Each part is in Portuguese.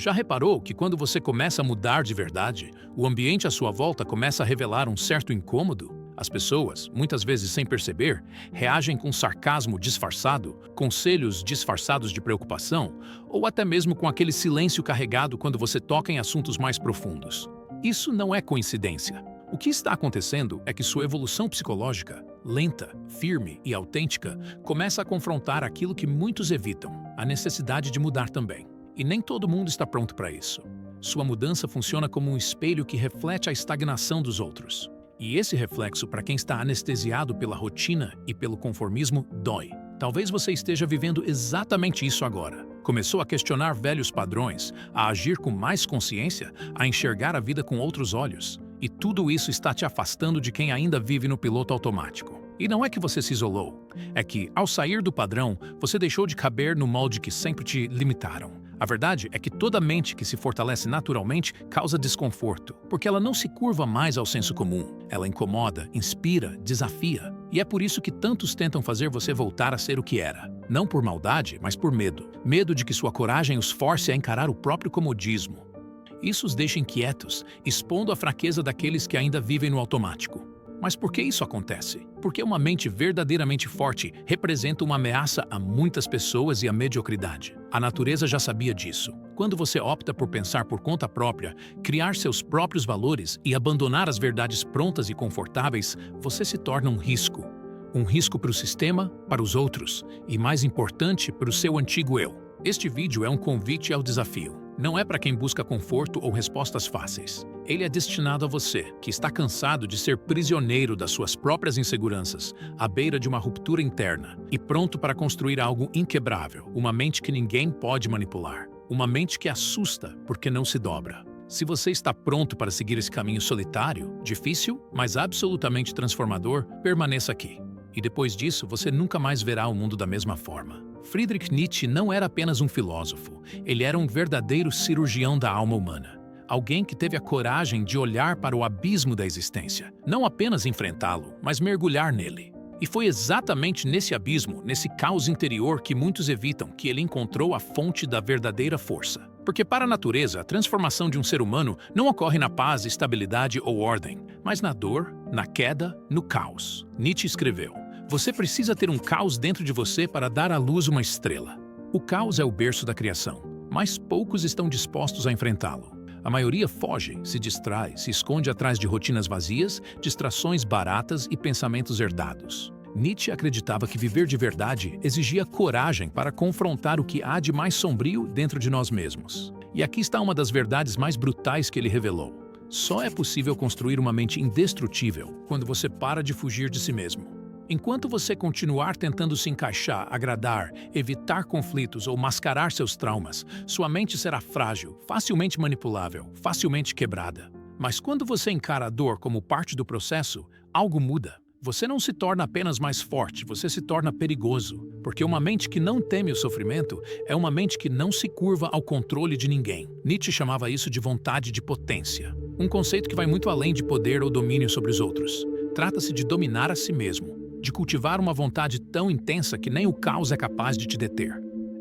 Já reparou que quando você começa a mudar de verdade, o ambiente à sua volta começa a revelar um certo incômodo? As pessoas, muitas vezes sem perceber, reagem com sarcasmo disfarçado, conselhos disfarçados de preocupação, ou até mesmo com aquele silêncio carregado quando você toca em assuntos mais profundos. Isso não é coincidência. O que está acontecendo é que sua evolução psicológica, lenta, firme e autêntica, começa a confrontar aquilo que muitos evitam, a necessidade de mudar também. E nem todo mundo está pronto para isso. Sua mudança funciona como um espelho que reflete a estagnação dos outros. E esse reflexo, para quem está anestesiado pela rotina e pelo conformismo, dói. Talvez você esteja vivendo exatamente isso agora. Começou a questionar velhos padrões, a agir com mais consciência, a enxergar a vida com outros olhos. E tudo isso está te afastando de quem ainda vive no piloto automático. E não é que você se isolou, é que, ao sair do padrão, você deixou de caber no molde que sempre te limitaram. A verdade é que toda mente que se fortalece naturalmente causa desconforto, porque ela não se curva mais ao senso comum. Ela incomoda, inspira, desafia. E é por isso que tantos tentam fazer você voltar a ser o que era. Não por maldade, mas por medo. Medo de que sua coragem os force a encarar o próprio comodismo. Isso os deixa inquietos, expondo a fraqueza daqueles que ainda vivem no automático. Mas por que isso acontece? Porque uma mente verdadeiramente forte representa uma ameaça a muitas pessoas e à mediocridade. A natureza já sabia disso. Quando você opta por pensar por conta própria, criar seus próprios valores e abandonar as verdades prontas e confortáveis, você se torna um risco. Um risco para o sistema, para os outros e, mais importante, para o seu antigo eu. Este vídeo é um convite ao desafio. Não é para quem busca conforto ou respostas fáceis. Ele é destinado a você, que está cansado de ser prisioneiro das suas próprias inseguranças, à beira de uma ruptura interna, e pronto para construir algo inquebrável, uma mente que ninguém pode manipular, uma mente que assusta porque não se dobra. Se você está pronto para seguir esse caminho solitário, difícil, mas absolutamente transformador, permaneça aqui. E depois disso, você nunca mais verá o mundo da mesma forma. Friedrich Nietzsche não era apenas um filósofo, ele era um verdadeiro cirurgião da alma humana. Alguém que teve a coragem de olhar para o abismo da existência, não apenas enfrentá-lo, mas mergulhar nele. E foi exatamente nesse abismo, nesse caos interior que muitos evitam, que ele encontrou a fonte da verdadeira força. Porque para a natureza, a transformação de um ser humano não ocorre na paz, estabilidade ou ordem, mas na dor, na queda, no caos. Nietzsche escreveu: você precisa ter um caos dentro de você para dar à luz uma estrela. O caos é o berço da criação, mas poucos estão dispostos a enfrentá-lo. A maioria foge, se distrai, se esconde atrás de rotinas vazias, distrações baratas e pensamentos herdados. Nietzsche acreditava que viver de verdade exigia coragem para confrontar o que há de mais sombrio dentro de nós mesmos. E aqui está uma das verdades mais brutais que ele revelou. Só é possível construir uma mente indestrutível quando você para de fugir de si mesmo. Enquanto você continuar tentando se encaixar, agradar, evitar conflitos ou mascarar seus traumas, sua mente será frágil, facilmente manipulável, facilmente quebrada. Mas quando você encara a dor como parte do processo, algo muda. Você não se torna apenas mais forte, você se torna perigoso, porque uma mente que não teme o sofrimento é uma mente que não se curva ao controle de ninguém. Nietzsche chamava isso de vontade de potência, um conceito que vai muito além de poder ou domínio sobre os outros. Trata-se de dominar a si mesmo, de cultivar uma vontade tão intensa que nem o caos é capaz de te deter.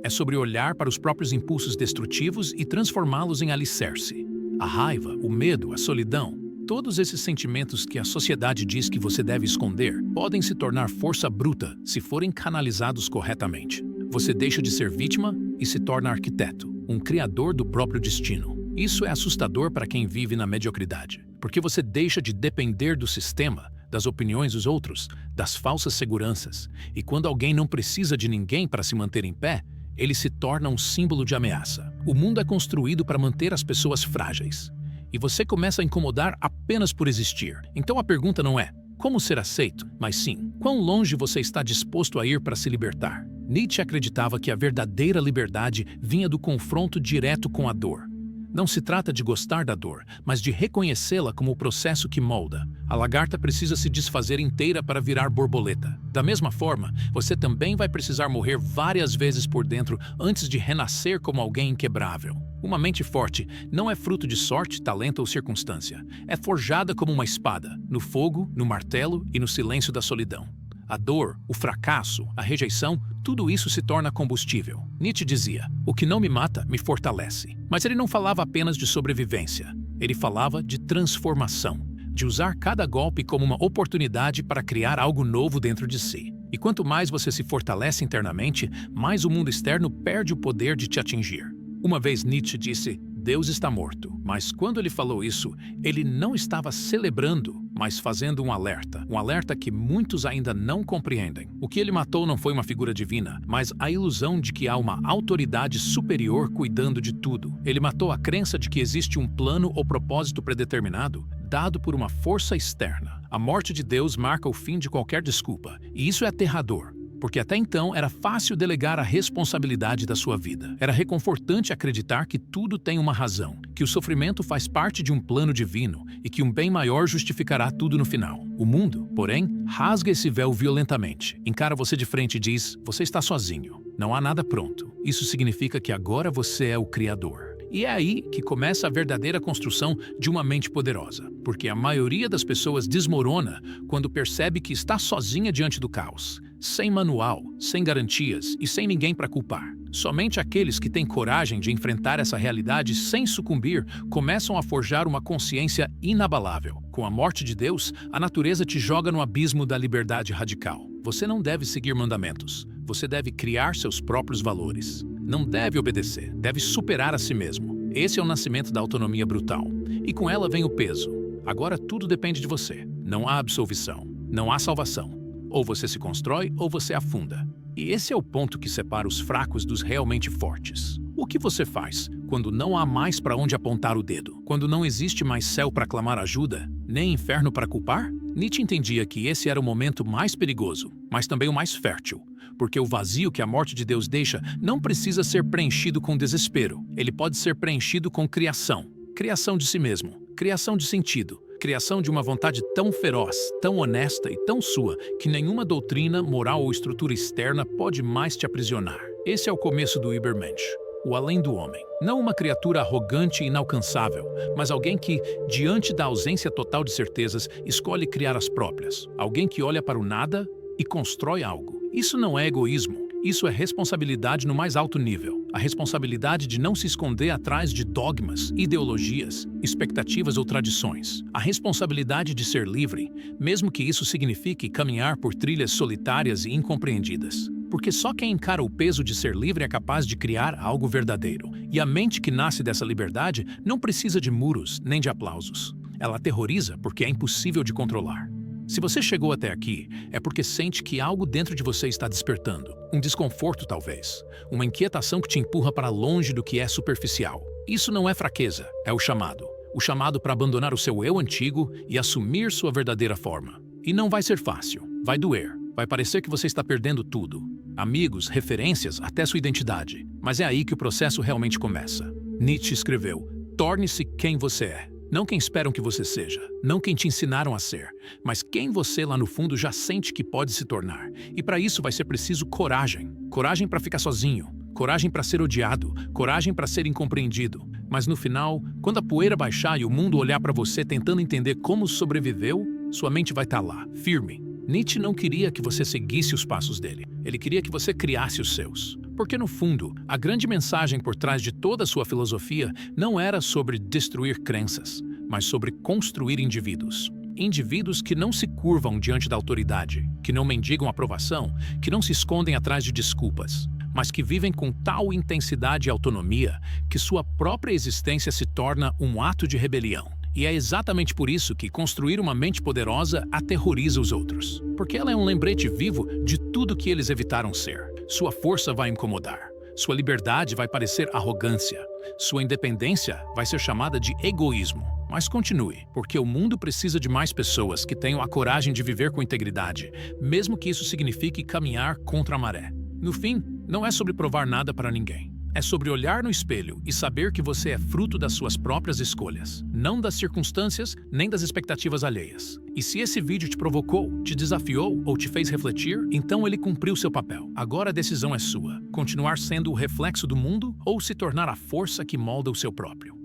É sobre olhar para os próprios impulsos destrutivos e transformá-los em alicerce. A raiva, o medo, a solidão, todos esses sentimentos que a sociedade diz que você deve esconder, podem se tornar força bruta se forem canalizados corretamente. Você deixa de ser vítima e se torna arquiteto, um criador do próprio destino. Isso é assustador para quem vive na mediocridade, porque você deixa de depender do sistema, das opiniões dos outros, das falsas seguranças, e quando alguém não precisa de ninguém para se manter em pé, ele se torna um símbolo de ameaça. O mundo é construído para manter as pessoas frágeis, e você começa a incomodar apenas por existir. Então a pergunta não é como ser aceito, mas sim, quão longe você está disposto a ir para se libertar. Nietzsche acreditava que a verdadeira liberdade vinha do confronto direto com a dor. Não se trata de gostar da dor, mas de reconhecê-la como o processo que molda. A lagarta precisa se desfazer inteira para virar borboleta. Da mesma forma, você também vai precisar morrer várias vezes por dentro antes de renascer como alguém inquebrável. Uma mente forte não é fruto de sorte, talento ou circunstância. É forjada como uma espada, no fogo, no martelo e no silêncio da solidão. A dor, o fracasso, a rejeição, tudo isso se torna combustível. Nietzsche dizia: "O que não me mata, me fortalece." Mas ele não falava apenas de sobrevivência. Ele falava de transformação, de usar cada golpe como uma oportunidade para criar algo novo dentro de si. E quanto mais você se fortalece internamente, mais o mundo externo perde o poder de te atingir. Uma vez Nietzsche disse: "Deus está morto." Mas quando ele falou isso, ele não estava celebrando, mas fazendo um alerta que muitos ainda não compreendem. O que ele matou não foi uma figura divina, mas a ilusão de que há uma autoridade superior cuidando de tudo. Ele matou a crença de que existe um plano ou propósito predeterminado, dado por uma força externa. A morte de Deus marca o fim de qualquer desculpa, e isso é aterrador. Porque até então era fácil delegar a responsabilidade da sua vida. Era reconfortante acreditar que tudo tem uma razão, que o sofrimento faz parte de um plano divino e que um bem maior justificará tudo no final. O mundo, porém, rasga esse véu violentamente, encara você de frente e diz: "Você está sozinho, não há nada pronto." Isso significa que agora você é o Criador. E é aí que começa a verdadeira construção de uma mente poderosa, porque a maioria das pessoas desmorona quando percebe que está sozinha diante do caos, sem manual, sem garantias e sem ninguém para culpar. Somente aqueles que têm coragem de enfrentar essa realidade sem sucumbir começam a forjar uma consciência inabalável. Com a morte de Deus, a natureza te joga no abismo da liberdade radical. Você não deve seguir mandamentos, você deve criar seus próprios valores. Não deve obedecer, deve superar a si mesmo. Esse é o nascimento da autonomia brutal. E com ela vem o peso. Agora tudo depende de você. Não há absolvição, não há salvação. Ou você se constrói ou você afunda. E esse é o ponto que separa os fracos dos realmente fortes. O que você faz quando não há mais para onde apontar o dedo? Quando não existe mais céu para clamar ajuda, nem inferno para culpar? Nietzsche entendia que esse era o momento mais perigoso, mas também o mais fértil. Porque o vazio que a morte de Deus deixa não precisa ser preenchido com desespero. Ele pode ser preenchido com criação. Criação de si mesmo, criação de sentido, criação de uma vontade tão feroz, tão honesta e tão sua que nenhuma doutrina, moral ou estrutura externa pode mais te aprisionar. Esse é o começo do Übermensch, o além do homem. Não uma criatura arrogante e inalcançável, mas alguém que, diante da ausência total de certezas, escolhe criar as próprias. Alguém que olha para o nada e constrói algo. Isso não é egoísmo, isso é responsabilidade no mais alto nível. A responsabilidade de não se esconder atrás de dogmas, ideologias, expectativas ou tradições. A responsabilidade de ser livre, mesmo que isso signifique caminhar por trilhas solitárias e incompreendidas. Porque só quem encara o peso de ser livre é capaz de criar algo verdadeiro. E a mente que nasce dessa liberdade não precisa de muros nem de aplausos. Ela aterroriza porque é impossível de controlar. Se você chegou até aqui, é porque sente que algo dentro de você está despertando. Um desconforto, talvez. Uma inquietação que te empurra para longe do que é superficial. Isso não é fraqueza, é o chamado. O chamado para abandonar o seu eu antigo e assumir sua verdadeira forma. E não vai ser fácil. Vai doer. Vai parecer que você está perdendo tudo. Amigos, referências, até sua identidade. Mas é aí que o processo realmente começa. Nietzsche escreveu: "Torne-se quem você é. Não quem esperam que você seja, não quem te ensinaram a ser, mas quem você lá no fundo já sente que pode se tornar. E para isso vai ser preciso coragem. Coragem para ficar sozinho, coragem para ser odiado, coragem para ser incompreendido. Mas no final, quando a poeira baixar e o mundo olhar para você tentando entender como sobreviveu, sua mente vai estar lá, firme." Nietzsche não queria que você seguisse os passos dele. Ele queria que você criasse os seus. Porque, no fundo, a grande mensagem por trás de toda a sua filosofia não era sobre destruir crenças, mas sobre construir indivíduos. Indivíduos que não se curvam diante da autoridade, que não mendigam aprovação, que não se escondem atrás de desculpas, mas que vivem com tal intensidade e autonomia que sua própria existência se torna um ato de rebelião. E é exatamente por isso que construir uma mente poderosa aterroriza os outros. Porque ela é um lembrete vivo de tudo que eles evitaram ser. Sua força vai incomodar. Sua liberdade vai parecer arrogância. Sua independência vai ser chamada de egoísmo. Mas continue, porque o mundo precisa de mais pessoas que tenham a coragem de viver com integridade, mesmo que isso signifique caminhar contra a maré. No fim, não é sobre provar nada para ninguém. É sobre olhar no espelho e saber que você é fruto das suas próprias escolhas, não das circunstâncias nem das expectativas alheias. E se esse vídeo te provocou, te desafiou ou te fez refletir, então ele cumpriu seu papel. Agora a decisão é sua: continuar sendo o reflexo do mundo ou se tornar a força que molda o seu próprio.